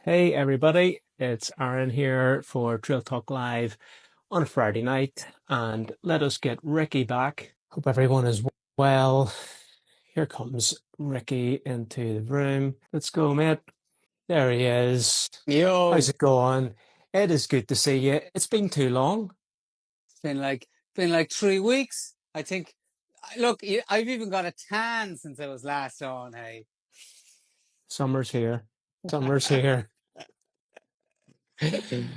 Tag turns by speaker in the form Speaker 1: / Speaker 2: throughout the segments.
Speaker 1: Hey everybody, it's Aaron here for Trail Talk Live on a Friday night, and let us get Ricky back. Hope everyone is well. Here comes Ricky into the room. Let's go, mate. There he is. How's
Speaker 2: Yo,
Speaker 1: it going? It is good to see you. It's been too long.
Speaker 2: it's been like 3 weeks. I think. Look, I've even got a tan since I was last on. Hey,
Speaker 1: Summer's here. Summer's here.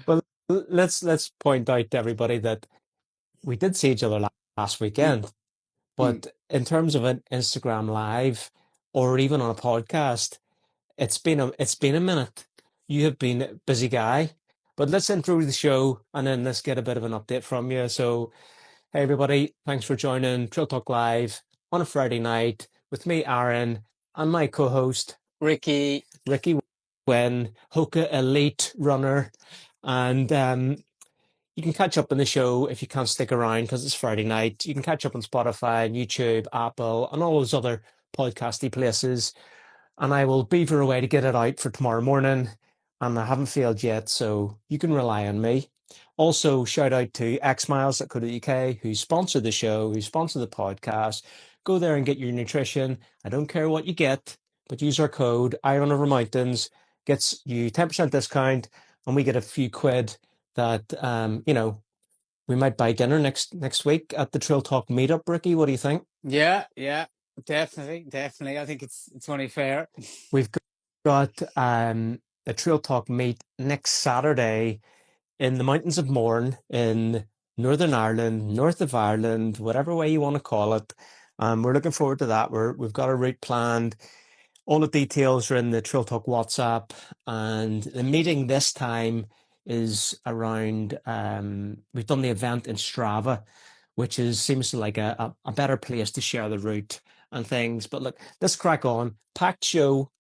Speaker 1: Well, let's point out to everybody that we did see each other last
Speaker 2: Mm,
Speaker 1: weekend.
Speaker 2: mm.
Speaker 1: But in terms of an Instagram live or even on a podcast, it's been a minute. You have been a busy guy. But let's intro the show and then let's get a bit of an update from you. So, hey everybody, thanks for joining Trail Talk Live on a Friday night with me, Aaron, and my co-host,
Speaker 2: Ricky.
Speaker 1: Ricky Wen, Hoka Elite Runner. And you can catch up on the show if you can't stick around because it's Friday night. You can catch up on Spotify, YouTube, Apple, and all those other podcasty places. And I will beaver away to get it out for tomorrow morning. And I haven't failed yet, so you can rely on me. Also, shout out to xmiles.co.uk who sponsor the show, who sponsor the podcast. Go there and get your nutrition. I don't care what you get, but use our code Iron Over Mountains, gets you 10% discount, and we get a few quid that we might buy dinner next week at the Trail Talk meetup. Ricky, what do you think?
Speaker 2: Yeah, definitely. I think it's only fair.
Speaker 1: We've got a Trail Talk meet next Saturday in the mountains of Mourne in Northern Ireland, north of Ireland, whatever way you want to call it. We're looking forward to that. We've got a route planned. All the details are in the Trail Talk WhatsApp, and the meeting this time is around. We've done the event in Strava, which seems like a better place to share the route and things. But look, let's crack on. Packed show.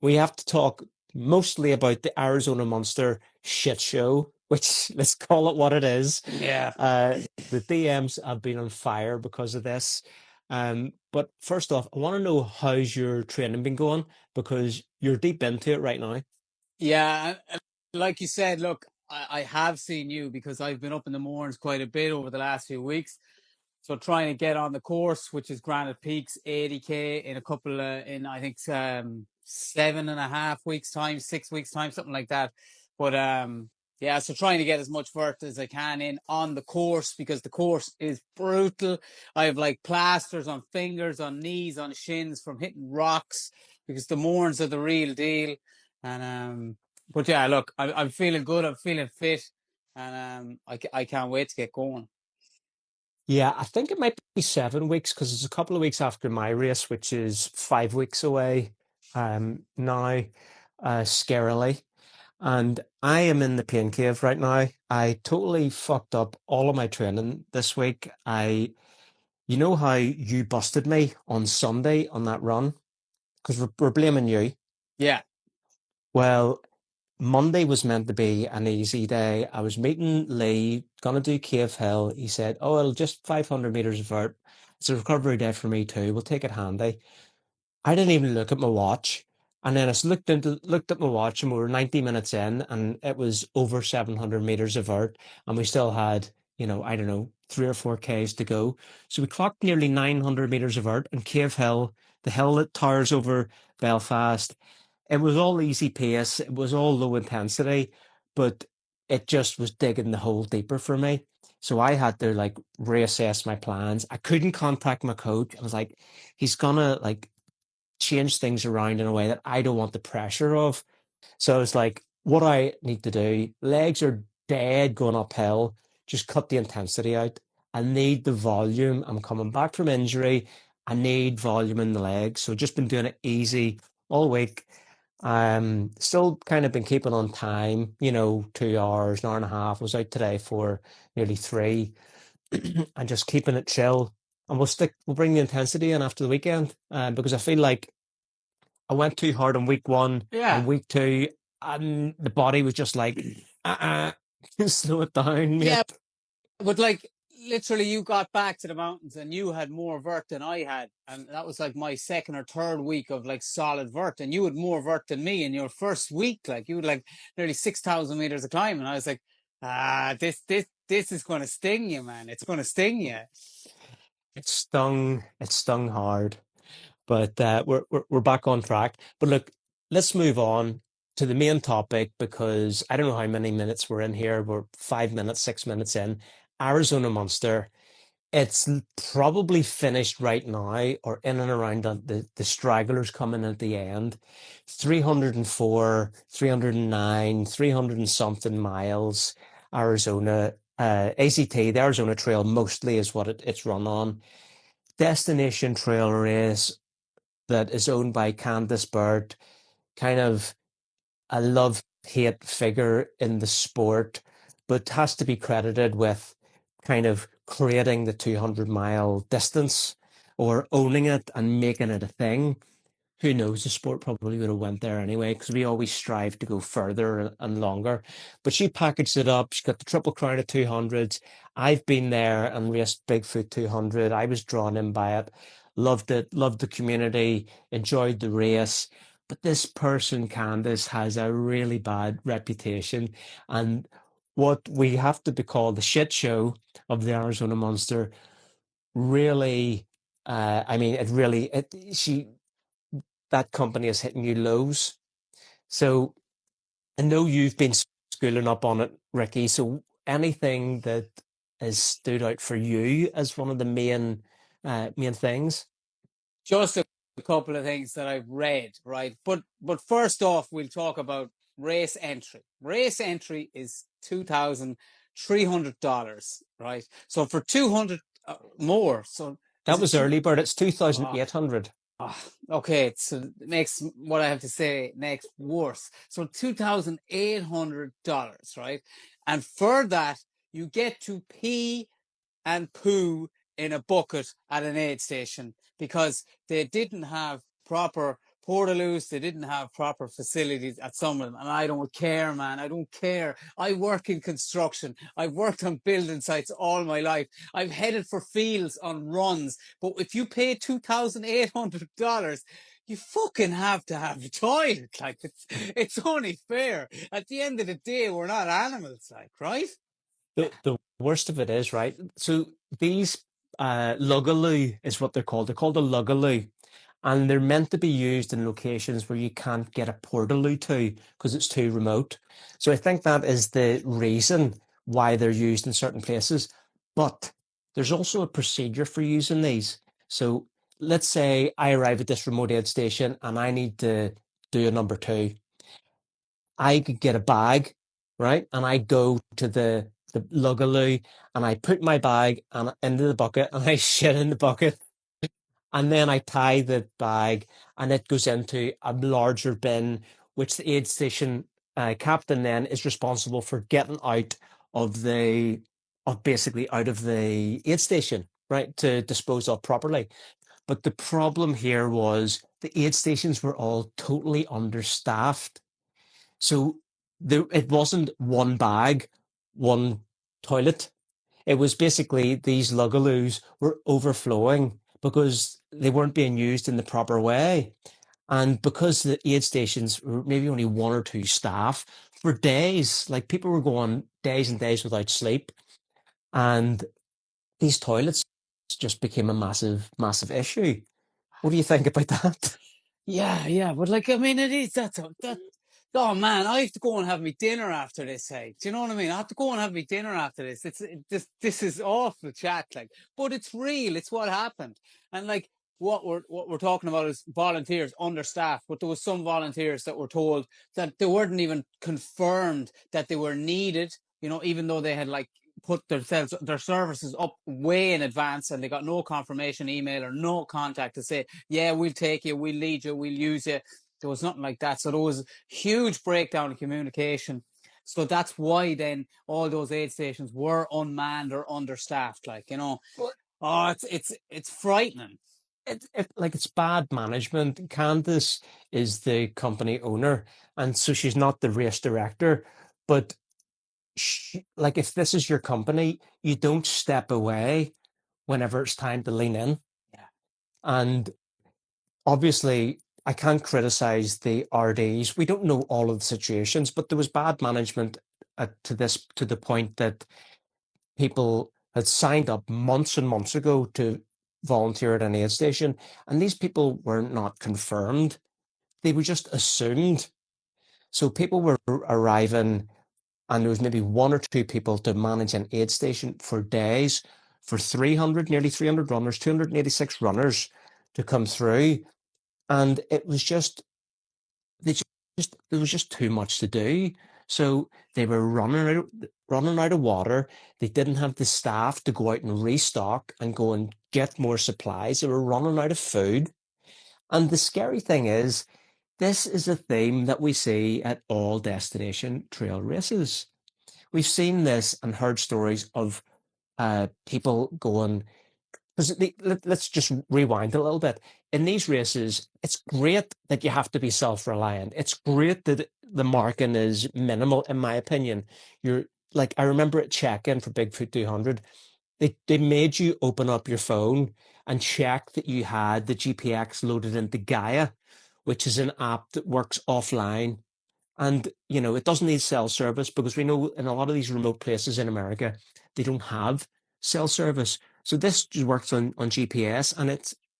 Speaker 1: We have to talk mostly about the Arizona Monster shit show, which let's call it what it is.
Speaker 2: Yeah.
Speaker 1: The DMs have been on fire because of this. But first off, I want to know how's your training been going because you're deep into it right now.
Speaker 2: Yeah, and like you said, look, I have seen you because I've been up in the mornings quite a bit over the last few weeks. So trying to get on the course, which is Granite Peaks 80K in a couple of, in I think 7.5 weeks time, 6 weeks time, something like that. But yeah, so trying to get as much vert as I can in on the course because the course is brutal. I have like plasters on fingers, on knees, on shins from hitting rocks because the morns are the real deal. And but yeah, look, I'm feeling good. I'm feeling fit, and I can't wait to get going.
Speaker 1: Yeah, I think it might be 7 weeks because it's a couple of weeks after my race, which is 5 weeks away now, scarily. And I am in the pain cave right now. I totally fucked up all of my training this week. You know how you busted me on Sunday on that run? Because we're blaming you.
Speaker 2: Yeah.
Speaker 1: Well, Monday was meant to be an easy day. I was meeting Lee, gonna do Cave Hill. He said, "Oh, it'll just 500 meters of vert. It's a recovery day for me too. We'll take it handy." I didn't even look at my watch. And then looked at my watch and we were 90 minutes in and it was over 700 meters of vert. And we still had, I don't know, 3 or 4 Ks to go. So we clocked nearly 900 meters of vert and Cave Hill, the hill that towers over Belfast. It was all easy pace. It was all low intensity, but it just was digging the hole deeper for me. So I had to like reassess my plans. I couldn't contact my coach. I was like, he's gonna like change things around in a way that I don't want the pressure of. So it's like, what I need to do, legs are dead going uphill, just cut the intensity out. I need the volume. I'm coming back from injury. I need volume in the legs. So just been doing it easy all week. Still kind of been keeping on time, 2 hours, an hour and a half. I was out today for nearly 3 and just keeping it chill. And we'll bring the intensity in after the weekend because I feel like I went too hard on week one and
Speaker 2: Yeah.
Speaker 1: week two, and the body was just like, slow it down,
Speaker 2: Yeah,
Speaker 1: mate.
Speaker 2: but like, literally you got back to the mountains and you had more vert than I had. And that was like my second or third week of like solid vert. And you had more vert than me in your first week. Like you had like nearly 6,000 meters of climb. And I was like, this is going to sting you, man. It's going to sting you.
Speaker 1: It stung hard, but we're back on track. But look, let's move on to the main topic because I don't know how many minutes we're in here. We're 5 minutes, 6 minutes in. Arizona Monster. It's probably finished right now or in and around the stragglers coming at the end. 304, 309, 300 and something miles. Arizona, ACT, the Arizona Trail mostly is what it's run on. Destination trail race that is owned by Candice Bird, kind of a love hate figure in the sport, but has to be credited with kind of creating the 200-mile distance or owning it and making it a thing. Who knows? The sport probably would have went there anyway because we always strive to go further and longer. But she packaged it up. She got the Triple Crown of 200s. I've been there and raced Bigfoot 200. I was drawn in by it. Loved it. Loved the community. Enjoyed the race. But this person, Candice, has a really bad reputation. And what we have to be called the shit show of the Arizona Monster really, I mean, she that company is hitting you lows. So I know you've been schooling up on it, Ricky. So anything that has stood out for you as one of the main things?
Speaker 2: Just a couple of things that I've read, right? But first off, we'll talk about race entry. Race entry is $2,300, right? So for 200 more, so is
Speaker 1: That
Speaker 2: it
Speaker 1: was
Speaker 2: two?
Speaker 1: early bird. It's
Speaker 2: Oh,
Speaker 1: 2,800.
Speaker 2: okay, so it makes what I have to say next worse. So $2,800, right? And for that, you get to pee and poo in a bucket at an aid station because they didn't have proper portaloos, they didn't have proper facilities at some of them. And I don't care, man. I don't care. I work in construction. I've worked on building sites all my life. I've headed for fields on runs. But if you pay $2,800, you fucking have to have a toilet. Like it's only fair. At the end of the day, we're not animals, like, right?
Speaker 1: The worst of it is, right? So these lugaloo is what they're called. They're called a lugaloo. And they're meant to be used in locations where you can't get a portaloo to because it's too remote. So I think that is the reason why they're used in certain places. But there's also a procedure for using these. So let's say I arrive at this remote aid station and I need to do a number two. I could get a bag, right? And I go to the lugaloo and I put my bag into the bucket and I shit in the bucket and then I tie the bag and it goes into a larger bin, which the aid station captain then is responsible for getting out of basically out of the aid station, right, to dispose of properly. But the problem here was the aid stations were all totally understaffed. So it wasn't one bag, one toilet. It was basically these lugaloos were overflowing because they weren't being used in the proper way. And because the aid stations were maybe only one or two staff for days, like people were going days and days without sleep. And these toilets just became a massive, massive issue. What do you think about that?
Speaker 2: Yeah, but like I mean, it is that. Oh man, I have to go and have me dinner after this. Hey, do you know what I mean? I have to go and have me dinner after this. This is awful chat, like, but it's real. It's what happened, and like what we're talking about is volunteers understaffed. But there was some volunteers that were told that they weren't even confirmed that they were needed. You know, even though they had like put their services up way in advance and they got no confirmation email or no contact to say, yeah, we'll take you, we'll lead you, we'll use you. There was nothing like that. So there was huge breakdown in communication. So that's why then all those aid stations were unmanned or understaffed. Like, you know,
Speaker 1: Well,
Speaker 2: oh, it's frightening.
Speaker 1: like it's bad management. Candice is the company owner, and so she's not the race director. But like if this is your company, you don't step away whenever it's time to lean in.
Speaker 2: Yeah.
Speaker 1: And obviously, I can't criticize the RDs. We don't know all of the situations, but there was bad management to the point that people had signed up months and months ago to volunteer at an aid station, and these people were not confirmed. They were just assumed. So people were arriving, and there was maybe one or two people to manage an aid station for days for 300, nearly 300 runners, 286 runners to come through. And it was they there was just too much to do. So they were running out of water. They didn't have the staff to go out and restock and go and get more supplies. They were running out of food. And the scary thing is, this is a theme that we see at all destination trail races. We've seen this and heard stories of people going, because let's just rewind a little bit. In these races, it's great that you have to be self-reliant. It's great that the marking is minimal, in my opinion. You're like, I remember at check-in for Bigfoot 200, they made you open up your phone and check that you had the GPX loaded into Gaia, which is an app that works offline. And, it doesn't need cell service because we know in a lot of these remote places in America, they don't have cell service. So this just works on GPS, and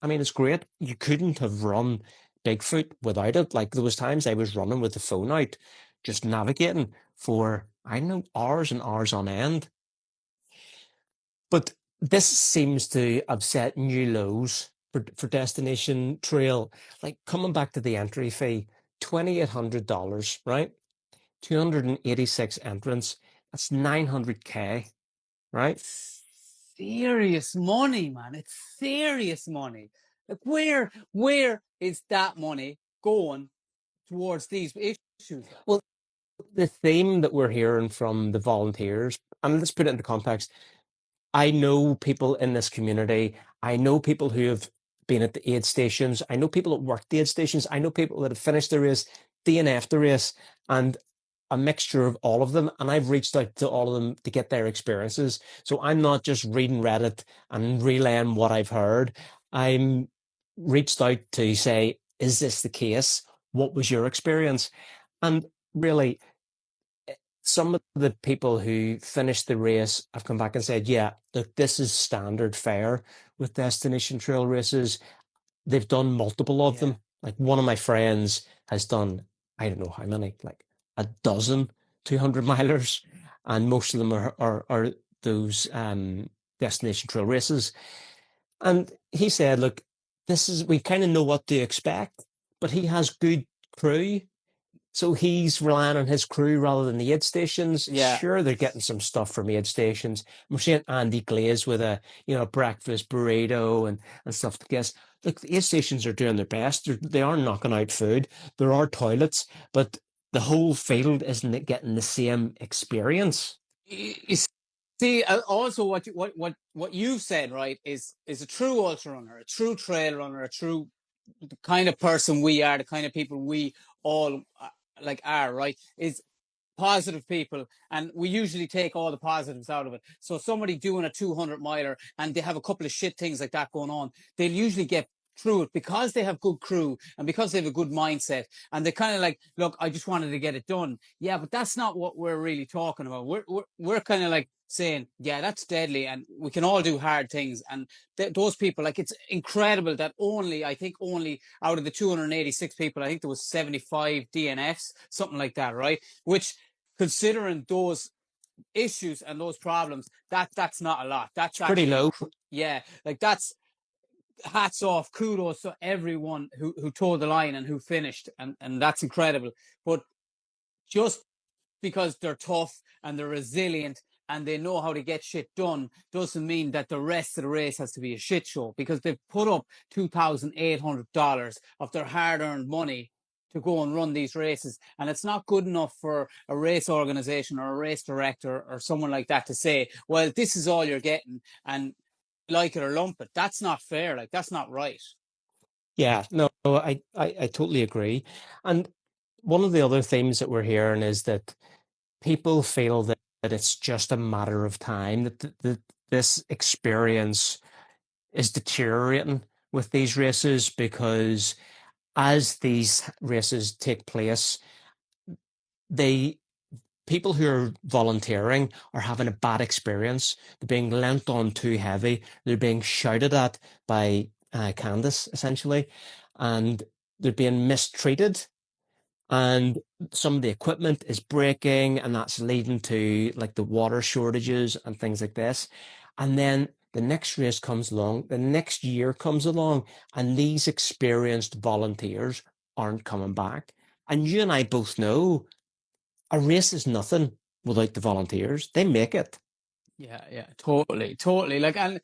Speaker 1: I mean, it's great. You couldn't have run Bigfoot without it. Like there was times I was running with the phone out, just navigating for, I don't know, hours and hours on end. But this seems to have set new lows for Destination Trail. Like coming back to the entry fee, $2,800, right? 286 entrants. That's 900K, right?
Speaker 2: Serious money, man. It's serious money. Like where is that money going towards these issues? Like,
Speaker 1: Well, the theme that we're hearing from the volunteers, and let's put it into context. I know people in this community. I know people who have been at the aid stations. I know people that work the aid stations. I know people that have finished the race, DNF the race, and a mixture of all of them. And I've reached out to all of them to get their experiences. So I'm not just reading Reddit and relaying what I've heard. I'm reached out to say, is this the case? What was your experience? And really, some of the people who finished the race have come back and said, yeah, look, this is standard fare with destination trail races. They've done multiple of
Speaker 2: yeah.
Speaker 1: them. Like one of my friends has done, I don't know how many, like a dozen 200 milers, and most of them are those destination trail races. And he said, look, we kind of know what to expect, but he has good crew, so he's relying on his crew rather than the aid stations.
Speaker 2: Yeah.
Speaker 1: Sure, they're getting some stuff from aid stations. We're seeing Andy Glaze with a breakfast burrito and stuff. I guess look, the aid stations are doing their best. They are knocking out food. There are toilets, but the whole field isn't getting the same experience.
Speaker 2: You see, also what you've said, right, is a true ultra runner, a true trail runner, a true the kind of person we are, the kind of people we all like are, right, is positive people, and we usually take all the positives out of it. So somebody doing a 200 miler and they have a couple of shit things like that going on, they'll usually get through it because they have good crew and because they have a good mindset, and they kind of like, look, I just wanted to get it done. Yeah, but that's not what we're really talking about. We're kind of like saying, yeah, that's deadly, and we can all do hard things. And those people, like, it's incredible that only out of the 286 people, I think there was 75 DNFs, something like that, right? Which, considering those issues and those problems, that's not a lot. That's
Speaker 1: It's pretty
Speaker 2: actually
Speaker 1: low.
Speaker 2: yeah, like that's hats off, kudos to everyone who toed the line and who finished, and that's incredible. But just because they're tough and they're resilient and they know how to get shit done doesn't mean that the rest of the race has to be a shit show, because they've put up $2,800 of their hard-earned money to go and run these races, and it's not good enough for a race organization or a race director or someone like that to say, well, this is all you're getting, and like it or lump it. That's not fair. Like, that's not right.
Speaker 1: Yeah, no, I totally agree. And one of the other themes that we're hearing is that people feel that it's just a matter of time that this experience is deteriorating with these races, because as these races take place, they people who are volunteering are having a bad experience. They're being lent on too heavy. They're being shouted at by Candace, essentially, and they're being mistreated. And some of the equipment is breaking, and that's leading to like the water shortages and things like this. And then the next race comes along, the next year comes along, and these experienced volunteers aren't coming back. And you and I both know a race is nothing without the volunteers. They make it.
Speaker 2: Yeah, totally. Like, and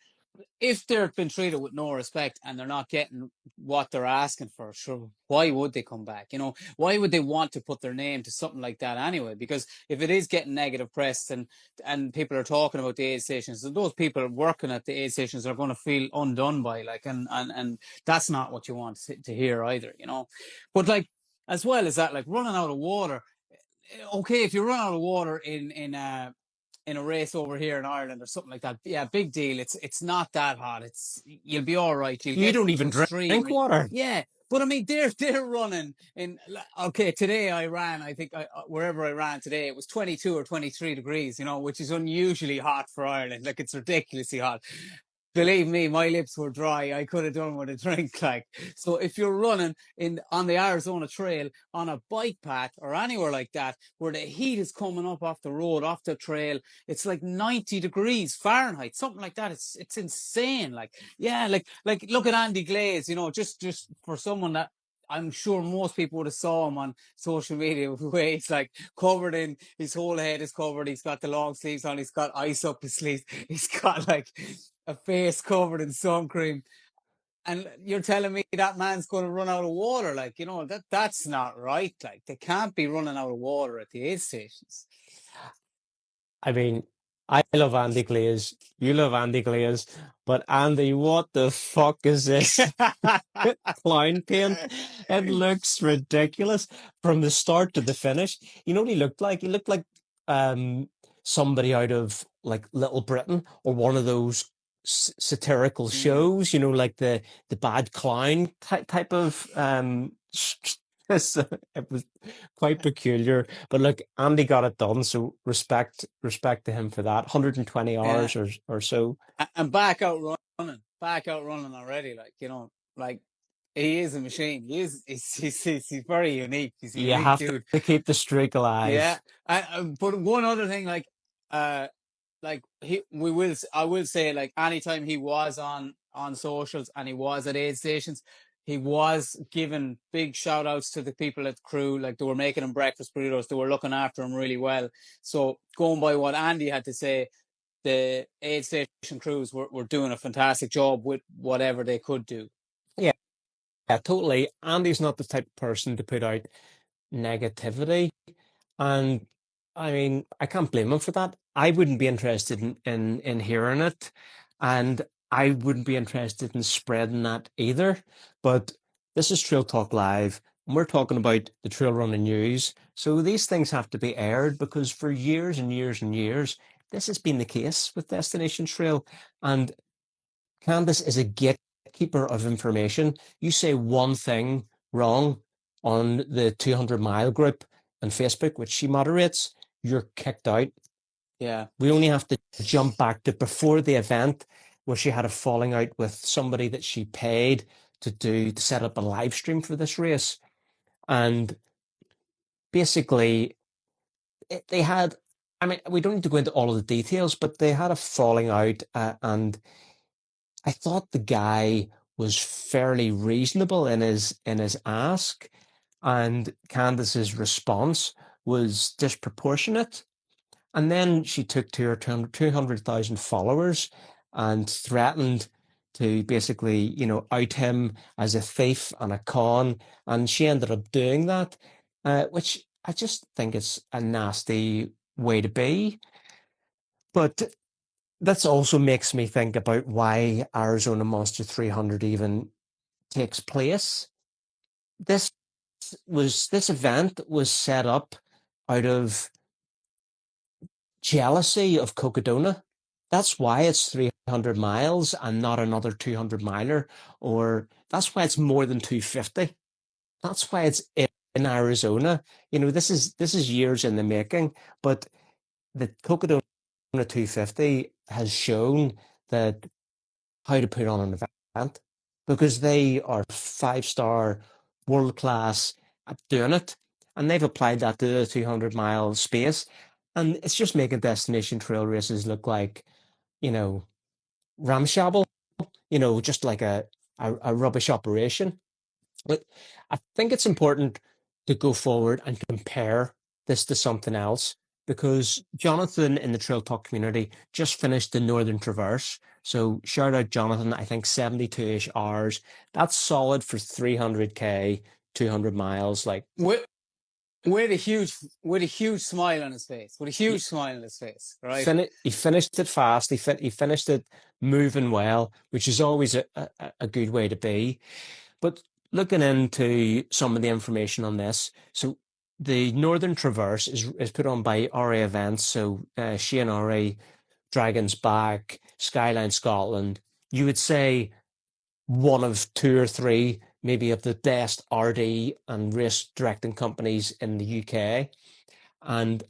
Speaker 2: if they're been treated with no respect and they're not getting what they're asking for, sure, why would they come back? You know, why would they want to put their name to something like that anyway? Because if it is getting negative press and people are talking about the aid stations, and those people working at the aid stations are going to feel undone by, like, and that's not what you want to hear either, you know. But like, as well as that, like running out of water. Okay, if you run out of water in a race over here in Ireland or something like that, yeah, big deal. It's not that hot. You'll be all right. You'll
Speaker 1: You
Speaker 2: get
Speaker 1: don't
Speaker 2: to
Speaker 1: even
Speaker 2: a stream.
Speaker 1: drink water.
Speaker 2: Yeah, but I mean, they're running in. Okay, today I ran. I think wherever I ran today, it was 22 or 23 degrees. You know, which is unusually hot for Ireland. Like, it's ridiculously hot. Believe me, my lips were dry. I could have done with a drink. Like, so if you're running on the Arizona Trail on a bike path or anywhere like that, where the heat is coming up off the road, off the trail, it's like 90 degrees Fahrenheit, something like that. It's insane. Like, yeah, like look at Andy Glaze. You know, just for someone that I'm sure most people would have saw him on social media, where he's like covered in, his whole head is covered. He's got the long sleeves on. He's got ice up his sleeves. He's got like a face covered in sun cream. And you're telling me that man's going to run out of water? Like, you know, that's not right. Like, they can't be running out of water at the aid stations.
Speaker 1: I mean, I love Andy Glaze. You love Andy Glaze. But Andy, what the fuck is this clown paint? It looks ridiculous from the start to the finish. You know what he looked like? He looked like um somebody out of like Little Britain or one of those satirical
Speaker 2: Mm.
Speaker 1: shows, you know, like the bad clown type of so it was quite peculiar. But look, Andy got it done, so respect to him for that. 120
Speaker 2: Yeah.
Speaker 1: hours or so.
Speaker 2: And back out running already. Like, you know, like, he is a machine. He's very unique. He's a
Speaker 1: You
Speaker 2: unique
Speaker 1: have
Speaker 2: dude.
Speaker 1: to keep the streak
Speaker 2: Yeah.
Speaker 1: alive.
Speaker 2: But one other thing, uh, like I will say, like, anytime he was on socials and he was at aid stations, he was giving big shout outs to the people at the crew. Like, they were making him breakfast burritos. They were looking after him really well. So, going by what Andy had to say, the aid station crews were doing a fantastic job with whatever they could do.
Speaker 1: Yeah, yeah, totally. Andy's not the type of person to put out negativity. And I mean, I can't blame him for that. I wouldn't be interested in hearing it. And I wouldn't be interested in spreading that either. But this is Trail Talk Live, and we're talking about the trail running news. So these things have to be aired, because for years and years and years, this has been the case with Destination Trail. And Canvas is a gatekeeper of information. You say one thing wrong on the 200 mile group on Facebook, which she moderates, you're kicked out.
Speaker 2: Yeah.
Speaker 1: We only have to jump back to before the event, where she had a falling out with somebody that she paid to set up a live stream for this race. And basically, they had, I mean, we don't need to go into all of the details, but they had a falling out, and I thought the guy was fairly reasonable in his ask, and Candace's response was disproportionate. And then she took to her 200,000 followers and threatened to basically, you know, out him as a thief and a con. And she ended up doing that, which I just think it's a nasty way to be. But that also makes me think about why Arizona Monster 300 even takes place. This this event was set up out of jealousy of Cocodona. That's why it's 300 miles and not another 200 miler, or that's why it's more than 250. That's why it's in Arizona. This is years in the making, but the Cocodona 250 has shown that how to put on an event because they are five-star, world class at doing it, and they've applied that to the 200-mile space, and it's just making destination trail races look like you know ramshackle, just like a rubbish operation. But I think it's important to go forward and compare this to something else because Jonathan in the Trail Talk community just finished the Northern Traverse. So shout out Jonathan, I think 72-ish hours. That's solid for 300K, 200 miles. Like
Speaker 2: with with a huge smile on his face, with a
Speaker 1: he,
Speaker 2: huge smile on his face, right?
Speaker 1: he finished it fast. He finished it moving well, which is always a good way to be. But looking into some of the information on this, so the Northern Traverse is put on by RA Events, so Shane RA, Dragon's Back, Skyline Scotland. You would say one of two or three, maybe of the best RD and race directing companies in the UK. And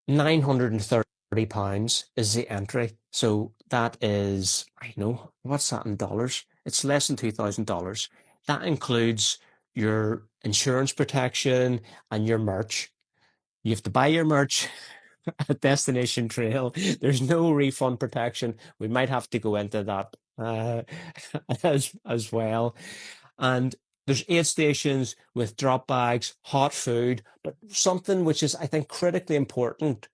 Speaker 1: £930 is the entry. So that is, I know, what's that in dollars? It's less than $2,000. That includes your insurance protection and your merch. You have to buy your merch at Destination Trail. There's no refund protection. We might have to go into that as well. And there's aid stations with drop bags, hot food, but something which is, I think, critically important,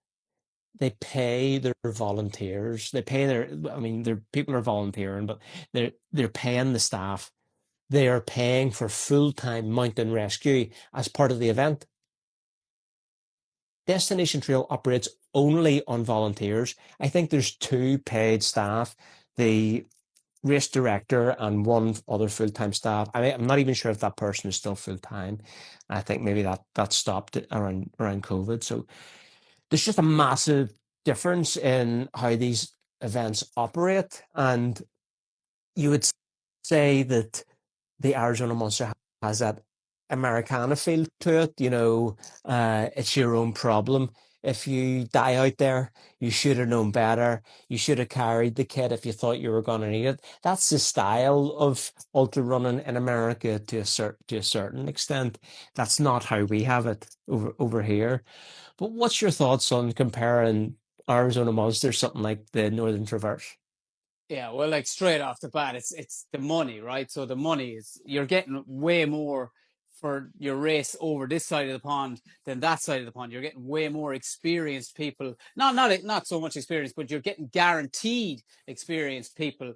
Speaker 1: they pay their volunteers. They pay I mean, their people are volunteering, but they're paying the staff. They are paying for full-time mountain rescue as part of the event. Destination Trail operates only on volunteers. I think there's two paid staff, the race director and one other full-time staff. I'm not even sure if that person is still full-time. I think maybe that stopped around COVID. So there's just a massive difference in how these events operate. And you would say that the Arizona Monster has that Americana feel to it. It's your own problem. If you die out there, you should have known better. You should have carried the kit if you thought you were going to need it. That's the style of ultra running in America to a certain extent. That's not how we have it over here. But what's your thoughts on comparing Arizona Monster, something like the Northern Traverse?
Speaker 2: Yeah, well, like straight off the bat, it's the money, right? So the money is you're getting way more for your race over this side of the pond than that side of the pond. You're getting way more experienced people. Not so much experience, but you're getting guaranteed experienced people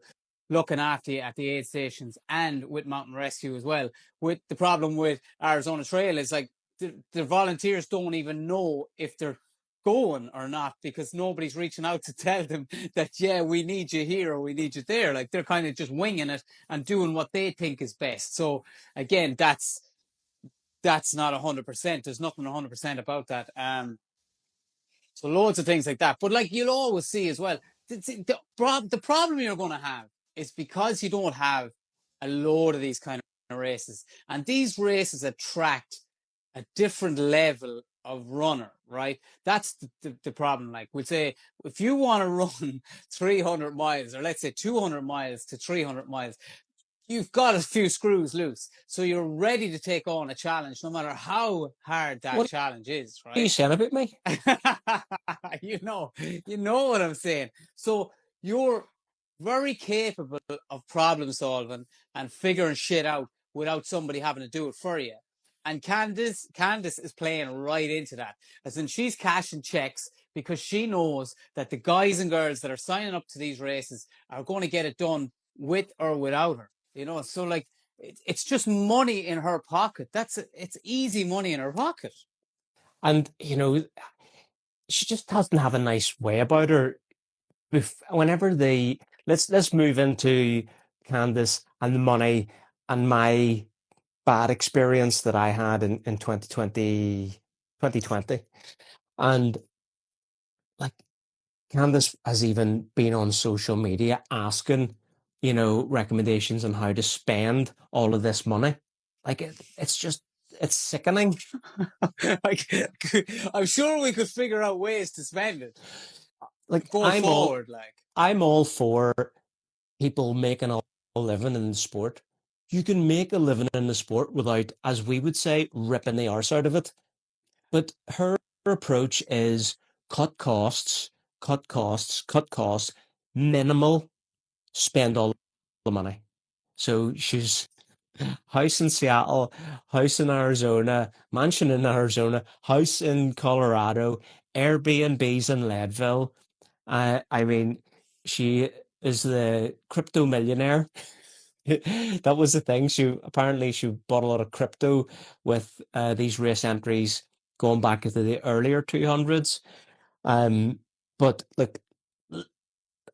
Speaker 2: looking after you at the aid stations and with mountain rescue as well. With the problem with Arizona Trail is like the volunteers don't even know if they're going or not because nobody's reaching out to tell them that yeah, we need you here or we need you there. Like they're kind of just winging it and doing what they think is best. So again, that's not 100%. There's nothing 100% about that. So loads of things like that. But like you'll always see as well, the problem you're going to have is because you don't have a load of these kind of races, and these races attract a different level of runner, right? That's the problem. Like we'll say, if you want to run 300 miles, or let's say 200 miles to 300 miles, you've got a few screws loose. So you're ready to take on a challenge, no matter how hard that
Speaker 1: What
Speaker 2: challenge is,
Speaker 1: are you
Speaker 2: right?
Speaker 1: saying about me?
Speaker 2: you know what I'm saying. So you're very capable of problem solving and figuring shit out without somebody having to do it for you. And Candice is playing right into that. As in she's cashing checks because she knows that the guys and girls that are signing up to these races are going to get it done with or without her. So like it's just money in her pocket. It's easy money in her pocket.
Speaker 1: And she just doesn't have a nice way about her. Whenever let's move into Candice and the money and my bad experience that I had in 2020. And like Candace has even been on social media asking, recommendations on how to spend all of this money. Like it's just it's sickening.
Speaker 2: Like, I'm sure we could figure out ways to spend it
Speaker 1: Like
Speaker 2: going forward. Like,
Speaker 1: I'm all for people making a living in the sport. You can make a living in the sport without, as we would say, ripping the arse out of it. But her approach is cut costs, cut costs, cut costs, minimal, spend all the money. So she's house in Seattle, house in Arizona, mansion in Arizona, house in Colorado, Airbnbs in Leadville. I mean, she is the crypto millionaire. That was the thing. She bought a lot of crypto with these race entries going back into the earlier 200s. Um, but like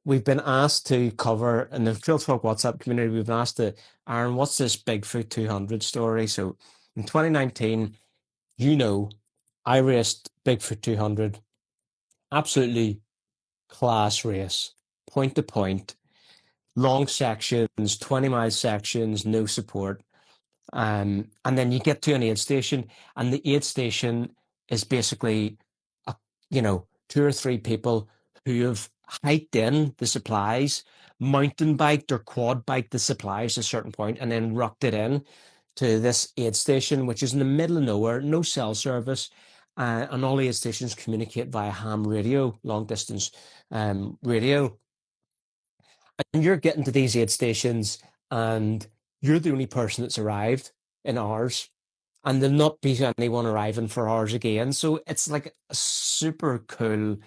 Speaker 1: we've been asked to cover in the Trail Talk WhatsApp community, we've been asked to, Aaron, what's this Bigfoot 200 story? So in 2019, I raced Bigfoot 200, absolutely class race, point to point, long sections, 20-mile sections, no support. And then you get to an aid station, and the aid station is basically, a, two or three people who have hiked in the supplies, mountain biked or quad biked the supplies to a certain point, and then rucked it in to this aid station, which is in the middle of nowhere, no cell service. And all aid stations communicate via ham radio, long distance radio. And you're getting to these aid stations, and you're the only person that's arrived in hours, and there'll not be anyone arriving for hours again. So it's like a super cool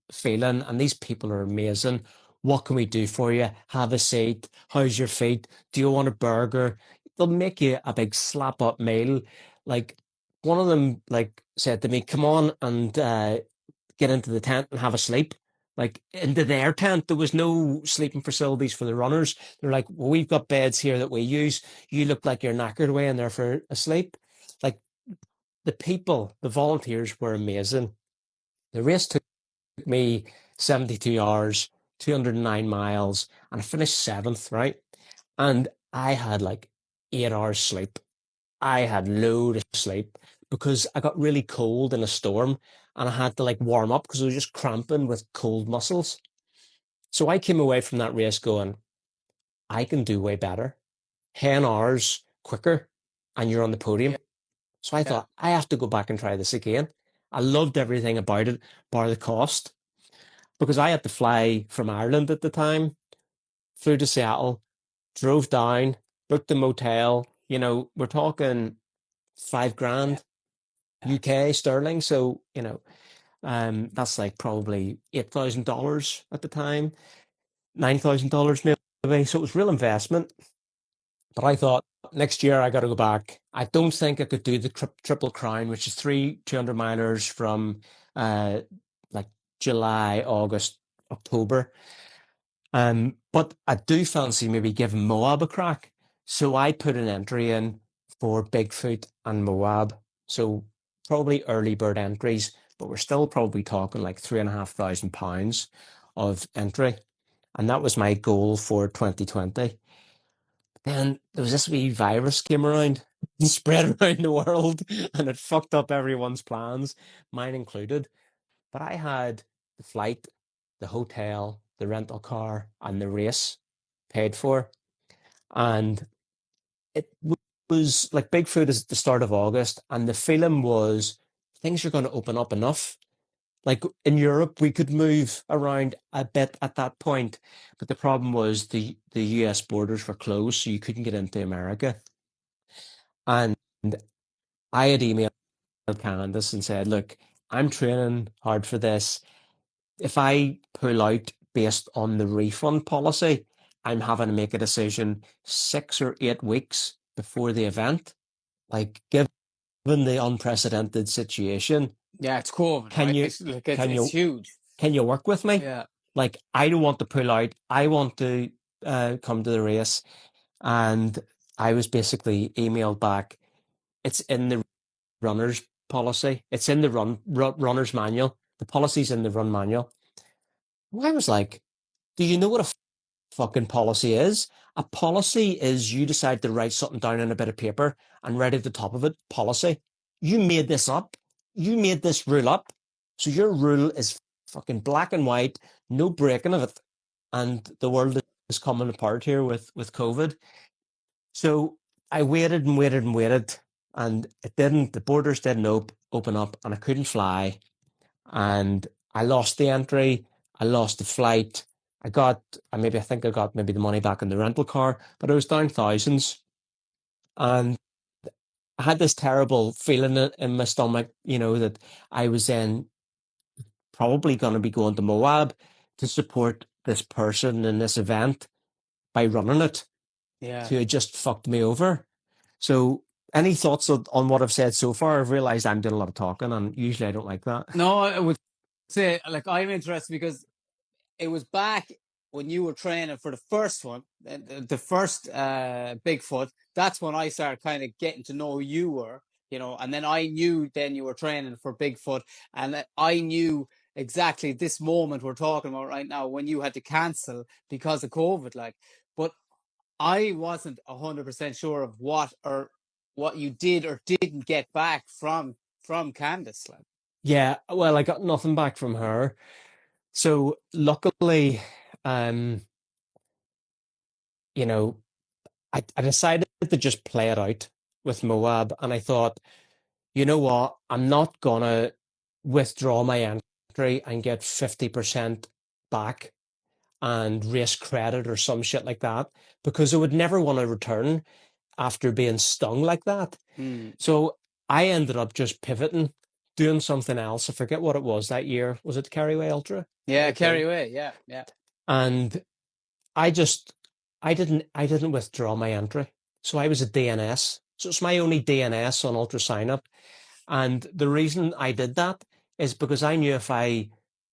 Speaker 1: feeling, and these people are amazing. What can we do for you? Have a seat. How's your feet? Do you want a burger? They'll make you a big slap up meal. Like one of them, like said to me, "Come on and get into the tent and have a sleep." Like into their tent, there was no sleeping facilities for the runners. They're like, "Well, we've got beds here that we use. You look like you're knackered away in there for a sleep." Like the people, the volunteers were amazing. The race took me 72 hours, 209 miles, and I finished seventh, right? And I had like 8 hours sleep. I had load of sleep because I got really cold in a storm, and I had to like warm up because I was just cramping with cold muscles. So I came away from that race going, I can do way better. 10 hours quicker, and you're on the
Speaker 2: yeah,
Speaker 1: podium. So I
Speaker 2: yeah,
Speaker 1: thought, I have to go back and try this again. I loved everything about it, bar the cost, because I had to fly from Ireland at the time, flew to Seattle, drove down, booked a motel. We're talking five
Speaker 2: yeah,
Speaker 1: grand UK sterling. So, that's like probably $8,000 at the time, $9,000 maybe. So it was real investment. But I thought next year I got to go back. I don't think I could do the Triple Crown, which is three 200 milers from uh like July, August, October. But I do fancy maybe giving Moab a crack. So I put an entry in for Bigfoot and Moab. So probably early bird entries, but we're still probably talking like £3,500 of entry. And that was my goal for 2020. Then there was this wee virus came around and spread around the world, and it fucked up everyone's plans, mine included. But I had the flight, the hotel, the rental car, and the race paid for. And it was like Bigfoot is at the start of August, and the feeling was things are going to open up enough. Like in Europe, we could move around a bit at that point, but the problem was the US borders were closed, so you couldn't get into America. And I had emailed Candace and said, "Look, I'm training hard for this. If I pull out based on the refund policy, I'm having to make a decision 6 or 8 weeks before the event. Like, given the unprecedented situation,
Speaker 2: yeah. It's COVID,
Speaker 1: can
Speaker 2: right?
Speaker 1: you
Speaker 2: Like
Speaker 1: can
Speaker 2: it's
Speaker 1: you
Speaker 2: huge.
Speaker 1: can you work with me?
Speaker 2: Yeah,
Speaker 1: Like, I don't want to pull out. I want to come to the race." And I was basically emailed back. It's in the runner's policy. It's in the runner's manual. the policies in the run manual. And I was like, do you know what a fucking policy is? A policy is you decide to write something down on a bit of paper and write at the top of it, policy. You made this up. You made this rule up. So your rule is fucking black and white, no breaking of it. And the world is coming apart here with COVID. So I waited and waited and waited, and the borders didn't open up, and I couldn't fly. And I lost the entry. I lost the flight. I think I got maybe the money back in the rental car, but I was down thousands. And I had this terrible feeling in my stomach, that I was then probably going to be going to Moab to support this person in this event by running it,
Speaker 2: Yeah.
Speaker 1: who had just fucked me over. So, any thoughts on what I've said so far? I've realized I'm doing a lot of talking, and usually I don't like that.
Speaker 2: No, I would say, like, I'm interested because it was back when you were training for the first one, the first Bigfoot. That's when I started kind of getting to know who you were, and then I knew then you were training for Bigfoot, and I knew exactly this moment we're talking about right now when you had to cancel because of COVID, like, but I wasn't 100% sure of what you did or didn't get back from Candace, like.
Speaker 1: Yeah, well, I got nothing back from her. So luckily, um, you know, I decided to just play it out with Moab, and I thought, you know what, I'm not gonna withdraw my entry and get 50% back and race credit or some shit like that, because I would never want to return after being stung like that.
Speaker 2: Hmm.
Speaker 1: So I ended up just pivoting, doing something else. I forget what it was that year. Was it Carryway Ultra?
Speaker 2: Yeah, carry
Speaker 1: Okay.
Speaker 2: away. Yeah, yeah.
Speaker 1: And I just I didn't withdraw my entry. So I was a DNS. So it's my only DNS on Ultra Sign Up. And the reason I did that is because I knew if I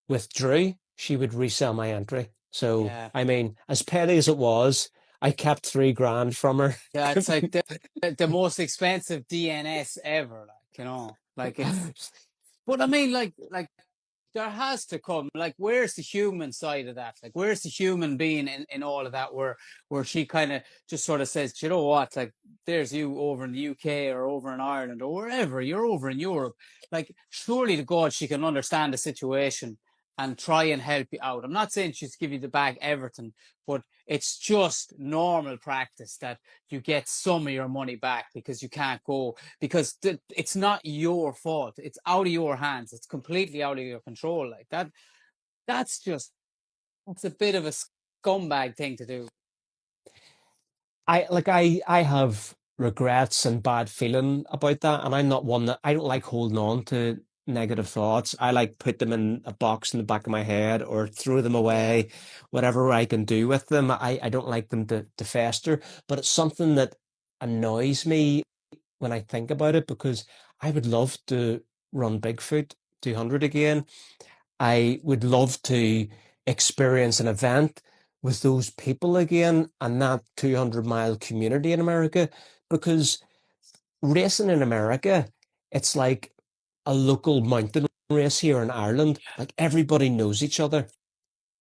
Speaker 1: withdrew, she would resell my entry. So,
Speaker 2: Yeah.
Speaker 1: I mean, as petty as it was, I kept 3 grand from her.
Speaker 2: Yeah, it's like the most expensive DNS ever, like, like it's, but I mean, like there has to come, like, where's the human side of that? Like, where's the human being in all of that, where she kind of just sort of says, you know what, like, there's you over in the UK or over in Ireland or wherever, you're over in Europe. Like, surely to God, she can understand the situation and try and help you out. I'm not saying she's give you the bag everything, but it's just normal practice that you get some of your money back because you can't go, because it's not your fault. It's out of your hands. It's completely out of your control. Like that. That's just, it's a bit of a scumbag thing to do.
Speaker 1: I have regrets and bad feeling about that, and I'm not one that I don't like holding on to negative thoughts. I like put them in a box in the back of my head or throw them
Speaker 2: Yeah.
Speaker 1: away, whatever I can do with them. I don't like them to fester, but it's something that annoys me when I think about it, because I would love to run Bigfoot 200 again. I would love to experience an event with those people again and that 200-mile community in America, because racing in America, it's like a local mountain race here in Ireland. Like everybody knows each other.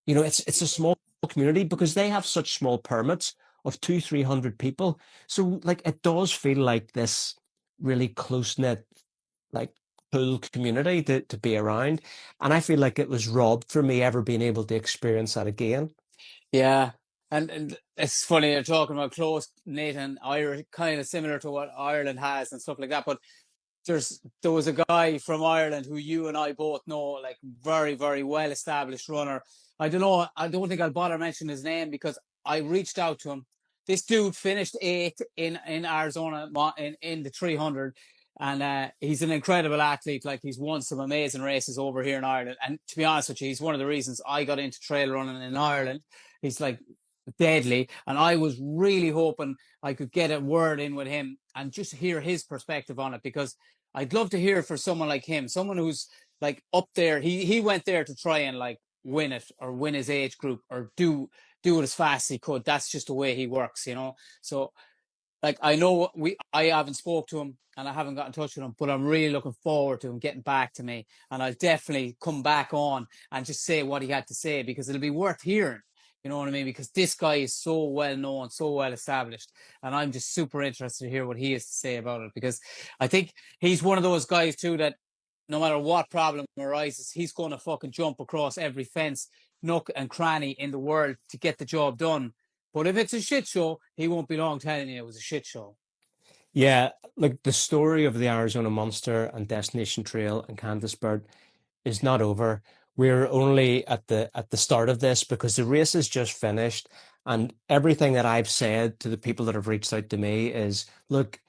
Speaker 1: It's a small community because they have such small permits of 300 people. So like it does feel like this really close-knit, like cool community to be around. And I feel like it was robbed for me ever being able to experience that again.
Speaker 2: Yeah. And it's funny you're talking about close knit and Irish, kind of similar to what Ireland has and stuff like that. But there was a guy from Ireland who you and I both know, like, very, very well established runner. I don't know. I don't think I'll bother mentioning his name because I reached out to him. This dude finished eighth in Arizona in the 300, and he's an incredible athlete. Like, he's won some amazing races over here in Ireland. And to be honest with you, he's one of the reasons I got into trail running in Ireland. He's like deadly, and I was really hoping I could get a word in with him and just hear his perspective on it, because I'd love to hear for someone like him, someone who's like up there. He went there to try and like win it or win his age group or do it as fast as he could. That's just the way he works. So like I know I haven't spoke to him and I haven't got in touch with him, but I'm really looking forward to him getting back to me, and I'll definitely come back on and just say what he had to say because it'll be worth hearing. You know what I mean? Because this guy is so well known, so well established, and I'm just super interested to hear what he has to say about it because I think he's one of those guys too that no matter what problem arises, he's going to fucking jump across every fence, nook and cranny in the world to get the job done. But if it's a shit show, he won't be long telling you it was a shit show.
Speaker 1: Yeah, like the story of the Arizona Monster and Destination Trail and Candice Bird is not over. We're only at the start of this because the race is just finished. And everything that I've said to the people that have reached out to me is, look,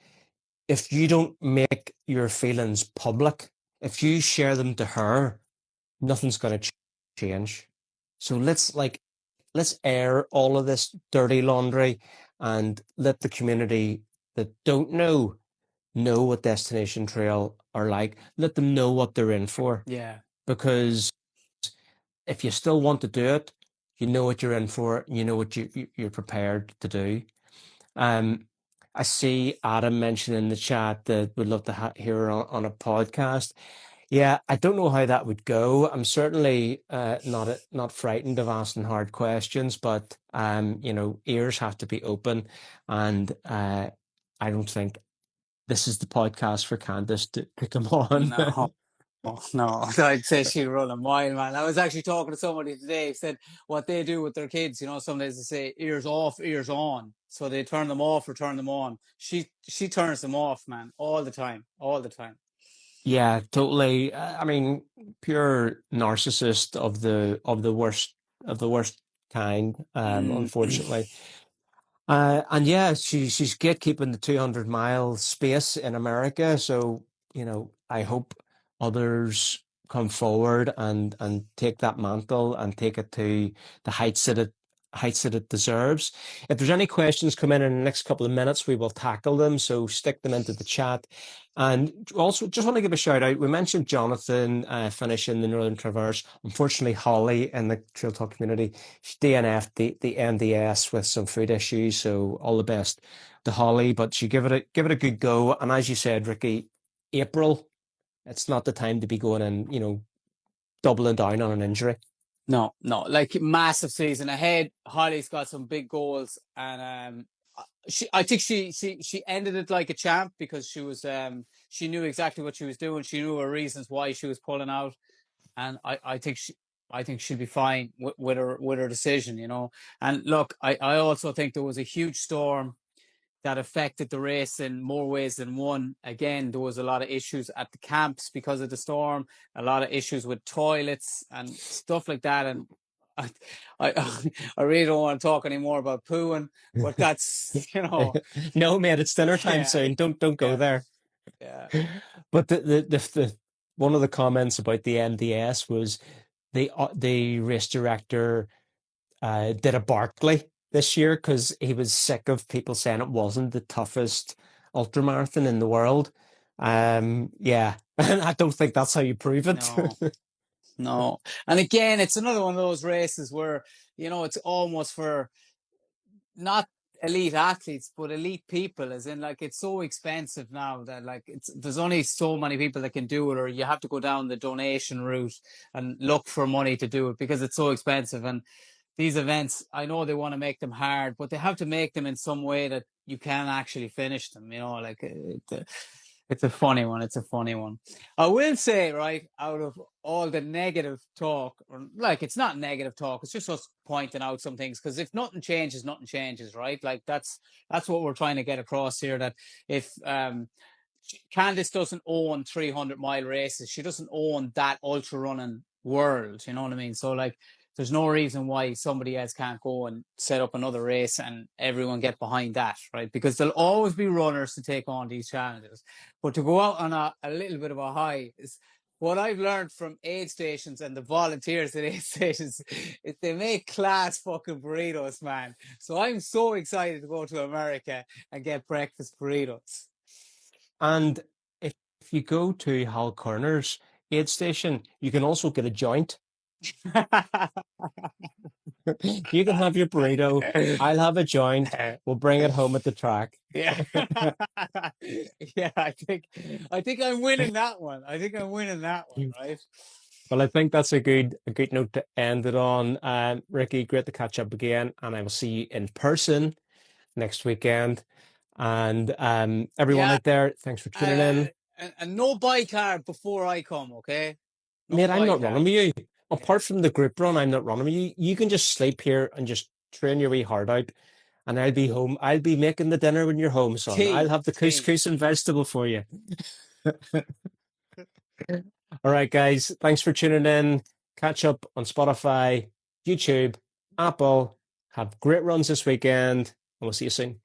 Speaker 1: if you don't make your feelings public, if you share them to her, nothing's going to change. So let's air all of this dirty laundry and let the community that don't know what Destination Trail are like. Let them know what they're in for.
Speaker 2: Yeah.
Speaker 1: Because if you still want to do it, you know what you're in for. You know what you're prepared to do. Um, I see Adam mentioned in the chat that would love to hear her on a podcast. Yeah, I don't know how that would go. I'm certainly not frightened of asking hard questions, but ears have to be open, and I don't think this is the podcast for Candice to come on.
Speaker 2: No. No, I'd say she'd run a mile, man. I was actually talking to somebody today who said what they do with their kids, some days they say ears off, ears on. So they turn them off or turn them on. She turns them off, man, all the time, all the time.
Speaker 1: Yeah, totally. I mean, pure narcissist of the worst kind,
Speaker 2: Mm.
Speaker 1: unfortunately. And yeah, she's gatekeeping the 200-mile space in America. So, I hope others come forward and take that mantle and take it to the heights that it deserves. If there's any questions come in the next couple of minutes, we will tackle them. So stick them into the chat. And also, just want to give a shout out. We mentioned Jonathan finishing the Northern Traverse. Unfortunately, Holly in the Trail Talk community, she DNF'd the NDS with some food issues. So all the best to Holly, but she give it a good go. And as you said, Ricky, April, it's not the time to be going and doubling down on an injury.
Speaker 2: No, no, like massive season ahead. Holly's got some big goals, and I think she ended it like a champ because she knew exactly what she was doing. She knew her reasons why she was pulling out, and I think she'll be fine with her decision. And look, I also think there was a huge storm that affected the race in more ways than one. Again, there was a lot of issues at the camps because of the storm, a lot of issues with toilets and stuff like that. And I, I really don't want to talk anymore about pooing, but that's,
Speaker 1: No, mate, it's dinner time
Speaker 2: yeah,
Speaker 1: soon. Don't go
Speaker 2: yeah,
Speaker 1: there.
Speaker 2: yeah.
Speaker 1: But the one of the comments about the MDS was the race director did a Barkley this year because he was sick of people saying it wasn't the toughest ultramarathon in the world. Yeah, and I don't think that's how you prove it.
Speaker 2: No, no. And again, it's another one of those races where, it's almost for not elite athletes, but elite people, as in like it's so expensive now that like there's only so many people that can do it, or you have to go down the donation route and look for money to do it because it's so expensive. And these events, I know they want to make them hard, but they have to make them in some way that you can actually finish them. Like it's a funny one. It's a funny one. I will say, right, out of all the negative talk, or like it's not negative talk, it's just us pointing out some things. Because if nothing changes, right? Like that's what we're trying to get across here. That if Candice doesn't own 300-mile races, she doesn't own that ultra running world. You know what I mean? So like there's no reason why somebody else can't go and set up another race and everyone get behind that, right? Because there'll always be runners to take on these challenges. But to go out on a little bit of a high is what I've learned from aid stations and the volunteers at aid stations is they make class fucking burritos, man. So I'm so excited to go to America and get breakfast burritos.
Speaker 1: And if you go to Hal Corner's aid station, you can also get a joint. You can have your burrito. I'll have a joint. We'll bring it home at the track.
Speaker 2: Yeah. Yeah, I think I'm winning that one. I think I'm winning that one, right?
Speaker 1: Well, I think that's a good note to end it on. Ricky, great to catch up again, and I will see you in person next weekend. And everyone
Speaker 2: Yeah,
Speaker 1: out there, thanks for tuning in.
Speaker 2: and no bike card before I come, okay? No
Speaker 1: Mate, I'm
Speaker 2: bike
Speaker 1: not running
Speaker 2: card.
Speaker 1: with you.
Speaker 2: Yeah.
Speaker 1: Apart from the group run, I'm not running with you. You can just sleep here and just train your wee heart out. And I'll be home. I'll be making the dinner when you're home, son. I'll
Speaker 2: Tea,
Speaker 1: have the
Speaker 2: tea.
Speaker 1: couscous and vegetable for you. All right, guys. Thanks for tuning in. Catch up on Spotify, YouTube, Apple. Have great runs this weekend, and we'll see you soon.